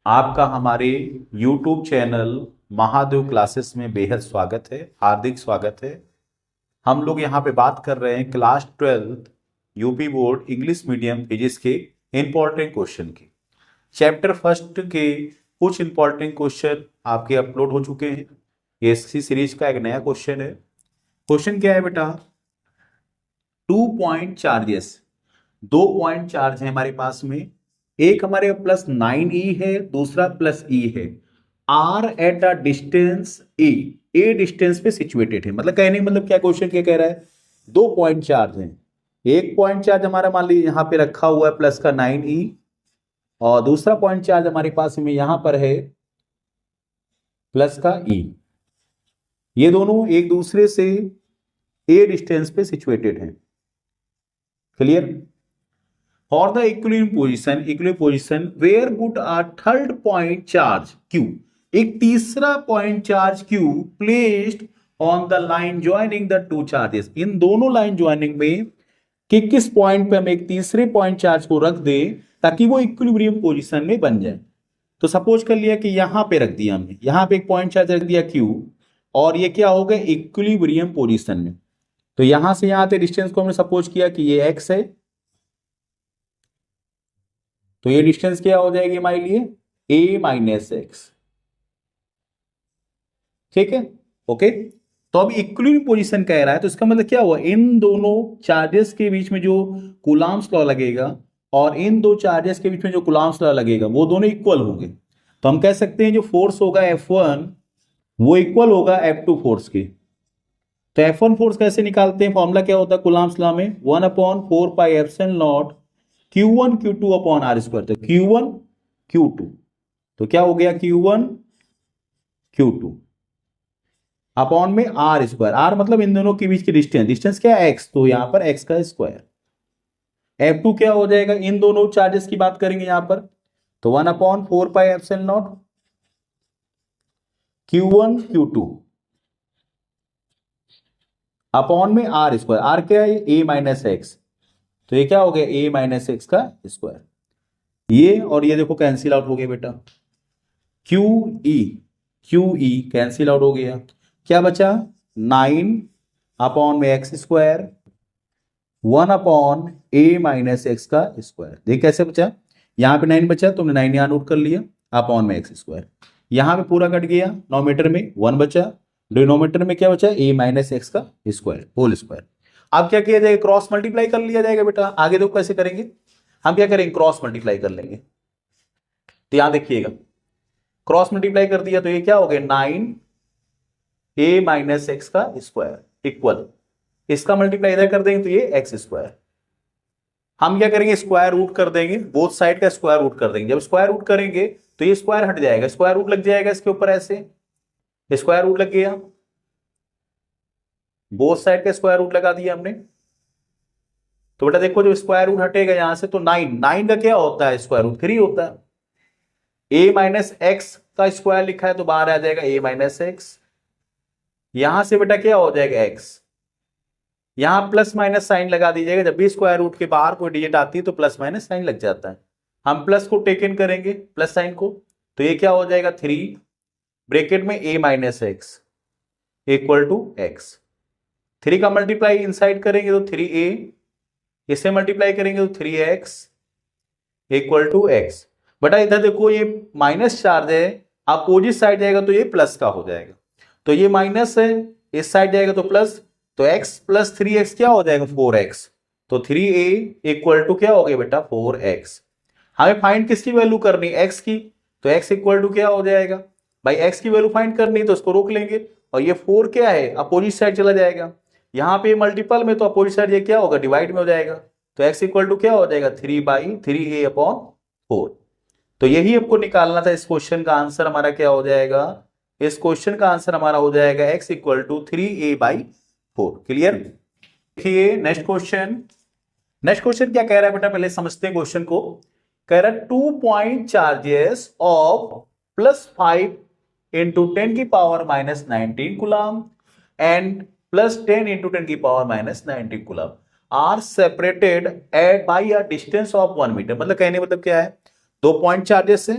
आपका हमारे YouTube channel Mahadev classes में बेहद स्वागत है, हार्दिक स्वागत है। हम लोग यहाँ पे बात कर रहे हैं class 12 UP board English medium physics के इंपॉर्टेंट क्वेश्चन की। चैप्टर फर्स्ट के कुछ इंपॉर्टेंट क्वेश्चन आपके अपलोड हो चुके हैं। ये इसी सीरीज का एक नया क्वेश्चन है। क्वेश्चन क्या है बेटा? 2 पॉइंट चार्जेस, 2 पॉइंट चार्ज है हमारे पास में। एक हमारे +9e है, दूसरा +e है। Are at a distance a distance पे सिचुएटेड है। मतलब कहने मतलब क्या क्वेश्चन क्या कह रहा है? 2 पॉइंट चार्ज है। एक पॉइंट चार्ज हमारा मान लीजिए यहां पे रखा हुआ है प्लस का 9e, और दूसरा पॉइंट चार्ज हमारे पास में यहां पर है प्लस का e। ये दोनों एक दूसरे से ए डिस्टेंस पे सिचुएटेड हैं। Clear? For the equilibrium position where would a third point charge Q, एक तीसरा point charge Q placed on the line joining the two charges, इन दोनों लाइन ज्वाइनिंग में कि किस पॉइंट पे हम एक तीसरे पॉइंट चार्ज को रख दें ताकि वो इक्विलिब्रियम पोजीशन में बन जाए। तो सपोज कर लिया कि यहां पे रख दिया हमने, यहां पे एक पॉइंट चार्ज रख दिया Q, और ये क्या हो गया? इक्विलिब्रियम पोजीशन में। तो यहां से यहां तक डिस्टेंस को हमने सपोज किया कि ये x है, तो ये डिस्टेंस क्या हो जाएगी हमारे लिए? a minus x. ठीक है, ओके। तो अब इक्विलिब्रियम पोजीशन कह रहा है, तो इसका मतलब क्या हुआ? इन दोनों चार्जेस के बीच में जो कूलम्ब्स लॉ लगेगा और इन दो चार्जेस के बीच में जो कूलम्ब्स लॉ लगेगा वो दोनों इक्वल होंगे। तो हम कह सकते हैं जो फोर्स होगा F1 वो इक्वल होगा F2 फोर्स के। तो F1 फोर्स कैसे निकालते हैं? फॉर्मूला क्या होता है कूलम्ब्स लॉ में? 1/4πε0 Q1 Q2 upon are square. तो Q1 Q2, तो क्या हो गया? Q1 Q2 अपॉन में आर स्क्वायर। आर मतलब इन दोनों के बीच की डिस्टेंस, डिस्टेंस क्या है? x, तो यहां पर x का स्क्वायर। F2 क्या हो जाएगा? इन दोनों चार्जेस की बात करेंगे यहां पर, तो 1/4πε0 Q1 Q2 अपॉन में आर स्क्वायर। आर क्या है? a minus x. तो ये क्या हो गया? a माइनस एक्स का स्क्वायर। ये और ये देखो कैंसिल आउट हो गया बेटा। QE कैंसिल आउट हो गया। क्या बचा? 9 अपॉन में x square 1/a minus x का स्क्वायर। देख कैसे बचा? यहां पे 9 बचा, तुमने 9 यहां नोट कर लिया, अपॉन में एक्स स्क्वायर। यहां पे पूरा कट गया, नोमीटर में 1 बचा, डिनोमीटर में क्या बचा? a माइनस एक्स का स्क्वायर होल स्क्वायर। अब क्या किया जाएगा? क्रॉस मल्टीप्लाई कर लिया जाएगा बेटा। आगे देखो कैसे करेंगे। हम क्या करेंगे? क्रॉस मल्टीप्लाई कर लेंगे। तो यहां देखिएगा, क्रॉस मल्टीप्लाई कर दिया तो ये क्या हो गया? 9a माइनस एक्स का स्क्वायर इक्वल, इसका मल्टीप्लाई इधर कर देंगे तो ये एक्स स्क्वायर। हम क्या करेंगे? स्क्वायर रूट कर देंगे, बोथ साइड का स्क्वायर रूट कर देंगे। जब स्क्वायर रूट करेंगे तो ये स्क्वायर हट जाएगा, स्क्वायर रूट लग जाएगा इसके ऊपर, ऐसे स्क्वायर रूट लग गया, बोथ साइड का स्क्वायर रूट लगा दिया हमने। तो बेटा देखो, जब स्क्वायर रूट हटेगा यहां से तो 9 का क्या होता है? स्क्वायर रूट 3 होता है। a माइनस एक्स का स्क्वायर लिखा है तो बाहर आ जाएगा a माइनस एक्स। यहां से बेटा क्या हो जाएगा? x। यहां प्लस माइनस साइन लगा दीजिएगा, जब भी स्क्वायर रूट के बाहर कोई डिजिट आती है तो प्लस माइनस साइन लग जाता है। हम प्लस को टेक इन करेंगे, प्लस साइन को, तो ये क्या हो जाएगा? 3 ब्रैकेट में a minus x equal to x. 3 का मल्टीप्लाई इनसाइड करेंगे तो 3a, इसे मल्टीप्लाई करेंगे तो 3x इक्वल टू एक्स। बेटा इधर देखो ये माइनस चार्ज है, अपोजिट साइड जाएगा तो ये प्लस का हो जाएगा। तो ये माइनस है, इस साइड जाएगा तो प्लस, तो x प्लस 3x क्या हो जाएगा? 4x। तो 3a इक्वल टू क्या हो गया बेटा? 4x। हमें फाइंड किसकी वैल्यू करनी? x की। तो x इक्वल टू क्या हो जाएगा भाई? x की वैल्यू फाइंड करनी तो इसको रोक लेंगे, और ये 4 क्या है? अपोजिट साइड चला जाएगा। यहां पे मल्टीपल में तो अपोजिट साइड ये क्या होगा? डिवाइड में हो जाएगा। तो x इक्वल टू क्या हो जाएगा? 3/3a upon 4। तो यही आपको निकालना था। इस क्वेश्चन का आंसर हमारा क्या हो जाएगा? इस क्वेश्चन का आंसर हमारा हो जाएगा x equal to 3a/4। Clear? देखिए नेक्स्ट क्वेश्चन। नेक्स्ट क्वेश्चन क्या कह रहा है बेटा? पहले समझते हैं क्वेश्चन को। कह रहा है 2 पॉइंट चार्जेस ऑफ +5 इंटू 10 की पावर -19 कूलम एंड +10 इंटू 10 की power -19 coulomb are separated at by a distance of 1 metre. मतलब कहने मतलब क्या है? 2 पॉइंट चार्जेस है,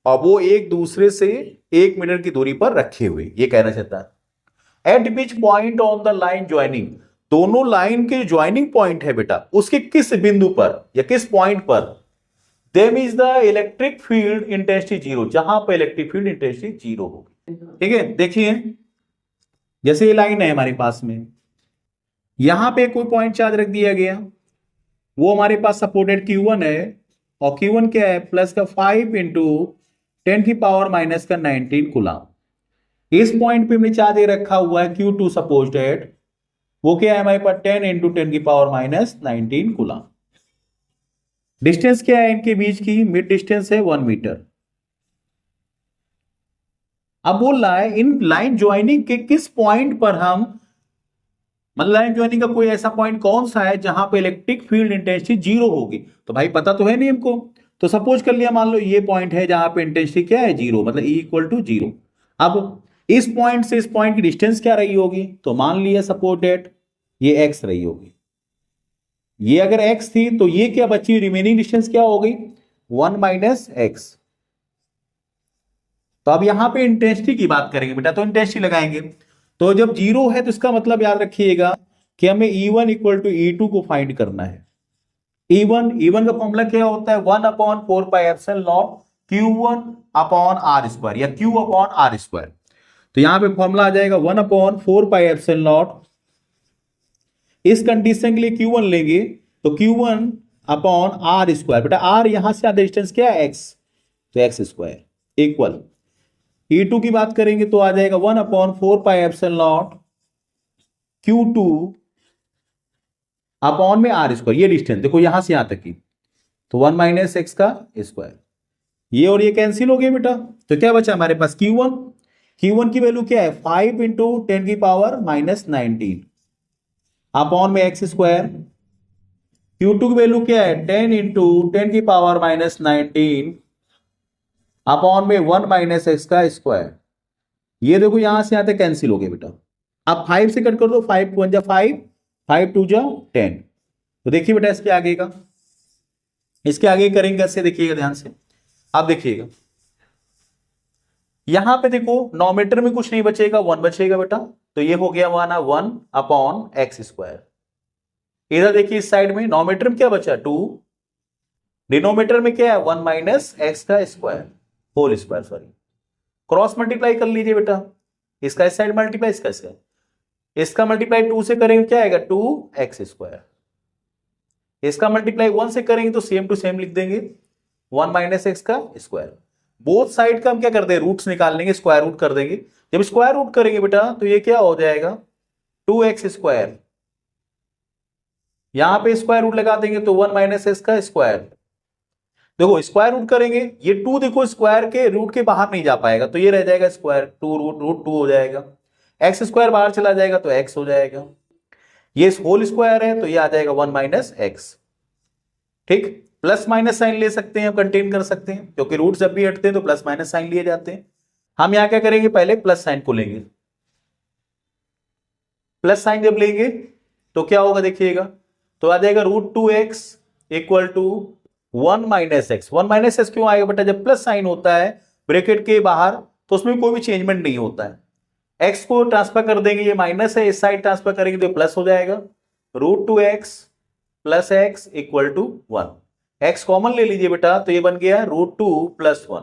और वो एक दूसरे से 1 मीटर की दूरी पर रखे हुए, ये कहना चाहता है। Eight which point on the line joining, दोनों लाइन के ज्वाइनिंग पॉइंट है बेटा, उसके किस बिंदु पर या किस point per them is the electric field intensity zero, जहां पर इलेक्ट्रिक फील्ड इंटेंसिटी जीरो होगी। ठीक है, देखिए जैसे ये लाइन है हमारे पास में, यहां पे कोई पॉइंट चार्ज रख दिया गया, वो हमारे पास सपोर्टेड Q1 है, और Q1 क्या है, प्लस का 5 इंटू 10⁻⁻⁹ कूलम। इस पॉइंट पे हमने चार्ज रखा हुआ है Q2 सपोर्टेड, वो क्या है हमारे पास 10 इंटू 10⁻⁻⁹ कूलम। डिस्टेंस क्या है इनके बीच की, मिड डिस्टेंस है 1 मीटर। अब बोल रहा है इन लाइन ज्वाइनिंग के किस पॉइंट पर हम, मतलब लाइन ज्वाइनिंग का कोई ऐसा पॉइंट कौन सा है जहां पे इलेक्ट्रिक फील्ड इंटेंसिटी जीरो होगी। तो भाई पता तो है नहीं हमको, तो सपोज कर लिया, मान लो ये पॉइंट है जहां पे इंटेंसिटी क्या है, जीरो, मतलब E इक्वल टू जीरो। अब इस पॉइंट से इस पॉइंट की डिस्टेंस क्या रही होगी, तो मान लिया सपोर्टेड ये x रही होगी। ये अगर x थी तो ये क्या बची, रिमेनिंग डिस्टेंस क्या हो गई, 1 माइनस एक्स। तो अब यहां पे इंटेंसिटी की बात करेंगे बेटा, तो इंटेंसिटी लगाएंगे। तो जब जीरो है तो इसका मतलब याद रखिएगा कि हमें E1 इक्वल टू E2 को फाइंड करना है। E1 का फॉर्मूला क्या होता है, 1/4πε0 Q1 अपॉन आर स्क्वायर या Q अपॉन आर स्क्वायर। तो यहां पे फॉर्मूला आ जाएगा 1/4πε0। इस कंडीशन के लिए Q1 लेंगे तो Q1 अपॉन आर स्क्वायर, बेटा आर यहां से आधा डिस्टेंस क्या है, x, तो एक्स स्क्वायर इक्वल E2 की बात करेंगे तो आ जाएगा 1/4πε0 Q2 अपॉन में आर स्क्वायर। ये डिस्टेंस देखो यहां से यहां तक की, तो 1 माइनस एक्स का स्क्वायर, ये और ये कैंसिल हो गए बेटा। तो क्या बचा हमारे पास Q1 की वैल्यू क्या है, 5 इंटू 10⁻⁻⁹ अपॉन में एक्स स्क्वायर। Q2 की वैल्यू क्या है, 10 इंटू 10⁻⁻⁹ अपॉन में 1 माइनस एक्स का स्क्वायर। ये देखो यहां से यहां तक कैंसिल हो गए बेटा। अब 5 से कट कर दो, 5 × 1 = 5, 5 × 2 = 10। तो देखिए बेटा इसके आगे का, इसके आगे करेंगे कैसे, देखिएगा ध्यान से। अब देखिएगा यहां पे देखो नॉमिनेटर में कुछ नहीं बचेगा, 1 बचेगा बेटा। तो ये हो गया माना 1 अपॉन एक्स स्क्वायर। इधर देखिए इस साइड में नॉमिनेटर में क्या बचा, 2, डिनोमिनेटर में क्या है, 1 माइनस एक्स का square whole square, sorry. Cross multiply कर लीजिए बेटा, इसका इस साइड मल्टीप्लाई, इसका इस साइड, इसका मल्टीप्लाई 2 से करेंगे क्या आएगा, 2x स्क्वायर। इसका मल्टीप्लाई 1 से करेंगे तो सेम टू सेम लिख देंगे, 1 माइनस एक्स का स्क्वायर। बोथ साइड का हम क्या करते हैं, रूट्स निकाल लेंगे, स्क्वायर रूट कर देंगे। जब स्क्वायर रूट करेंगे बेटा तो ये क्या हो जाएगा, 2x स्क्वायर। यहां पे स्क्वायर रूट लगा देंगे तो 1 माइनस एक्स का स्क्वायर। देखो स्क्वायर रूट करेंगे, ये 2 देखो स्क्वायर के रूट के बाहर नहीं जा पाएगा, तो ये रह जाएगा स्क्वायर, 2 रूट 2 हो जाएगा। एक्स स्क्वायर बाहर चला जाएगा तो एक्स हो जाएगा। ये होल स्क्वायर है तो ये आ जाएगा 1 माइनस एक्स। ठीक, प्लस माइनस साइन ले सकते हैं, कंटेन कर सकते हैं, क्योंकि रूट जब भी हटते हैं तो प्लस माइनस साइन लिए जाते हैं। हम यहां क्या करेंगे, पहले प्लस साइन को लेंगे। प्लस साइन जब लेंगे तो क्या होगा देखिएगा, तो आ जाएगा √2x equal to 1 minus x. 1 minus x क्यों आएगा बेटा, जब प्लस साइन होता है ब्रैकेट के बाहर तो उसमें कोई भी चेंजमेंट नहीं होता है। x को ट्रांसफर कर देंगे, ये माइनस है, इस साइड ट्रांसफर करेंगे तो प्लस हो जाएगा, √2x plus x equal to 1। x common ले लीजिए बेटा, तो ये बन गया √2 + 1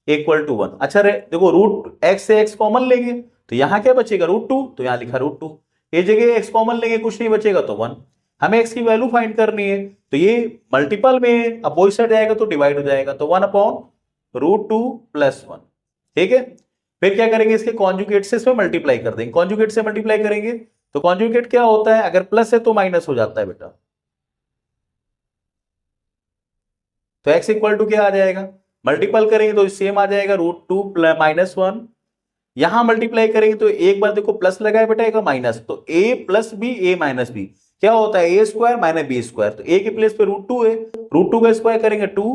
इक्वल टू 1। अच्छा देखो रूट x से x कॉमन लेंगे तो यहां क्या बचेगा, √2, तो यहां लिखा √2। ये जगह x कॉमन लेंगे, कुछ नहीं बचेगा तो 1। हमें x की वैल्यू फाइंड करनी है, तो ये मल्टीपल में अपोजिट साइड जाएगा तो डिवाइड हो जाएगा, तो 1/√2 + 1। ठीक है, फिर क्या करेंगे, इसके कॉन्जुगेट से इसमें मल्टीप्लाई कर देंगे। कॉन्जुगेट से मल्टीप्लाई करेंगे तो कॉन्जुगेट क्या होता है, अगर प्लस है तो माइनस हो जाता है बेटा। तो x इक्वल टू क्या आ जाएगा, मल्टीपल करेंगे तो सेम आ जाएगा, √2 + -1। यहां मल्टीप्लाई करेंगे तो एक बार देखो प्लस लगाए बेटा, एक माइनस, तो a + b a - b क्या होता है, a² - b²। तो a के प्लेस पे √2 है, √2 का स्क्वायर करेंगे 2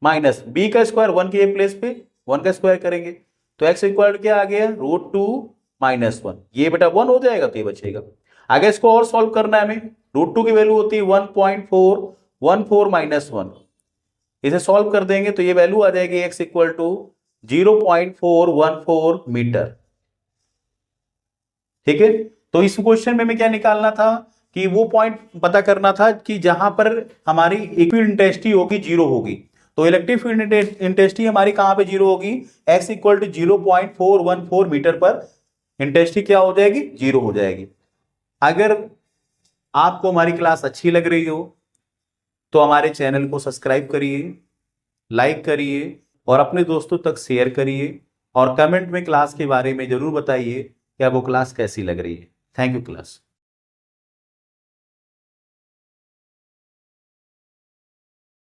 माइनस b का स्क्वायर 1 के प्लेस पे 1 का स्क्वायर करेंगे, तो x इक्वल क्या आ गया, √2 - 1। ये बेटा 1 हो जाएगा तो ये बचेगा। आगे इसको और सॉल्व करना है हमें, √2 की वैल्यू होती है 1.414 - 1। इसे सॉल्व कर देंगे तो ये वैल्यू आ जाएगी x इक्वल टू 0.414 मीटर। ठीक है, तो इस क्वेश्चन में हमें क्या निकालना था कि वो पॉइंट पता करना था कि जहां पर हमारी इक्विड इंटेंसिटी होगी, जीरो होगी। तो इलेक्ट्रिक फील्ड इंटेंसिटी हमारी कहां पे जीरो होगी, x इक्वल टू 0.414 मीटर पर इंटेंसिटी क्या हो जाएगी, जीरो हो जाएगी। अगर आपको हमारी क्लास अच्छी लग रही हो तो हमारे चैनल को सब्सक्राइब करिए, लाइक करिए और अपने दोस्तों तक शेयर करिए और कमेंट में क्लास के बारे में जरूर बताइए कि आपको क्लास कैसी लग रही है। Thank you class.